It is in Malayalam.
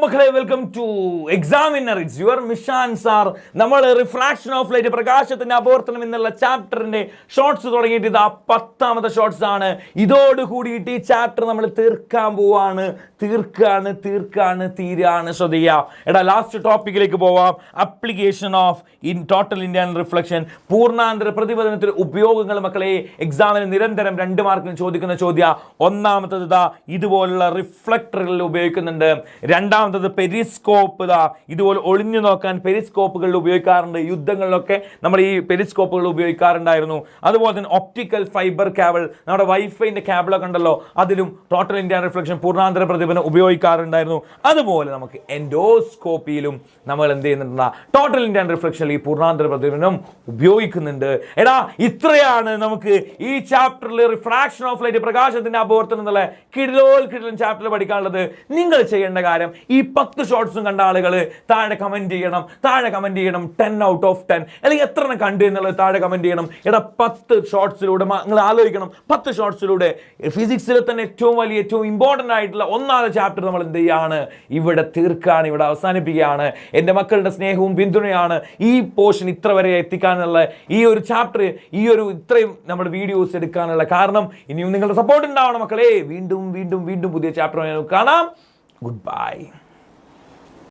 മക്കളെ, welcome to examiner. It's your Mishan sir. നമ്മൾ റിഫ്രാക്ഷൻ ഓഫ് ലൈറ്റ്, പ്രകാശത്തിന്റെ അപവർത്തനം എന്നുള്ള ചാപ്റ്ററിന്റെ ഷോർട്സ് തുടങ്ങിയിട്ട് ഇത് 10ാമത്തെ ഷോർട്സ് ആണ്. ഇതോട് കൂടിയിട്ട് ഈ ചാപ്റ്റർ നമ്മൾ തീർക്കാൻ പോവാണ്. തീരാണ്. ശ്രദ്ധിക്കുക. എടാ, ലാസ്റ്റ് ടോപ്പിക്കിലേക്ക് പോവാം. Application of total internal reflection, പൂർണ്ണാന്തര പ്രതിപദനത്തിൽ ഉപയോഗങ്ങൾ. മക്കളെ, എക്സാമിന് നിരന്തരം 2 മാർക്കിന് ചോദിക്കുന്ന ചോദ്യ. ഒന്നാമത്തത് ഇതാ ഇതുപോലുള്ള റിഫ്ലക്ടറുകളിൽ ഉപയോഗിക്കുന്നുണ്ട്. രണ്ടാമത്തത് പെരിസ്കോപ്പ്. ഇതുപോലെ ഒളിഞ്ഞു നോക്കാൻ പെരിസ്കോപ്പുകളിൽ ഉപയോഗിക്കാറുണ്ട്. യുദ്ധങ്ങളിലൊക്കെ നമ്മൾ ഈ പെരിസ്കോപ്പുകൾ ഉപയോഗിക്കാറുണ്ടായിരുന്നു. അതുപോലെ തന്നെ ഒപ്റ്റിക്കൽ ഫൈബർ കേബിൾ, നമ്മുടെ വൈഫൈൻ്റെ കേബിളൊക്കെ ഉണ്ടല്ലോ, അതിലും ടോട്ടൽ ഇന്ത്യൻ റിഫ്ലക്ഷൻ പൂർണ്ണാന്തര പ്രതിഫലനം ഉപയോഗിക്കാറുണ്ടായിരുന്നു. അതുപോലെ നമുക്ക് എൻഡോസ്കോപ്പിയിലും നമ്മൾ എന്ത് ചെയ്യുന്നുണ്ട്, ടോട്ടൽ ഇന്ത്യൻ റിഫ്ലക്ഷൻ ഈ പൂർണ്ണാന്തര പ്രതിഫലനം ഉപയോഗിക്കുന്നുണ്ട്. എടാ, ഇത്രയാണ് നമുക്ക് ഈ ചാപ്റ്ററിൽ റിഫ്രാക്ഷൻ ഓഫ് ലൈറ്റ്, പ്രകാശത്തിന്റെ അപവർത്തനം എന്നുള്ള കിടിലൻ ചാപ്റ്ററിൽ പഠിക്കാനുള്ളത്. നിങ്ങൾ ചെയ്യേണ്ട കാര്യം, ഈ 10 ഷോർട്സും കണ്ട ആളുകൾ താഴെ കമന്റ് ചെയ്യണം. 10 ഔട്ട് ഓഫ് 10, അല്ലെങ്കിൽ എത്ര കണ്ടു എന്നുള്ളത് താഴെ കമന്റ് ചെയ്യണം. എടാ, 10 ഷോർട്സിലൂടെ നിങ്ങൾ ആലോചിക്കണം. 10 ഷോർട്സിലൂടെ ഫിസിക്സിൽ തന്നെ ഏറ്റവും ഇമ്പോർട്ടൻ്റ് ആയിട്ടുള്ള 1ാമത്തെ ചാപ്റ്റർ നമ്മൾ എന്ത് ചെയ്യാണ്, ഇവിടെ തീർക്കുകയാണ്, ഇവിടെ അവസാനിപ്പിക്കുകയാണ്. എൻ്റെ മക്കളുടെ സ്നേഹവും പിന്തുണയാണ് ഈ പോർഷൻ ഇത്ര വരെ എത്തിക്കാനുള്ള, ഈ ഒരു ചാപ്റ്റർ, ഇത്രയും നമ്മുടെ വീഡിയോസ് എടുക്കാനുള്ള കാരണം. ഇനിയും നിങ്ങളുടെ സപ്പോർട്ട് ഉണ്ടാവണം മക്കളെ. വീണ്ടും പുതിയ ചാപ്റ്റർ കാണാം. Goodbye.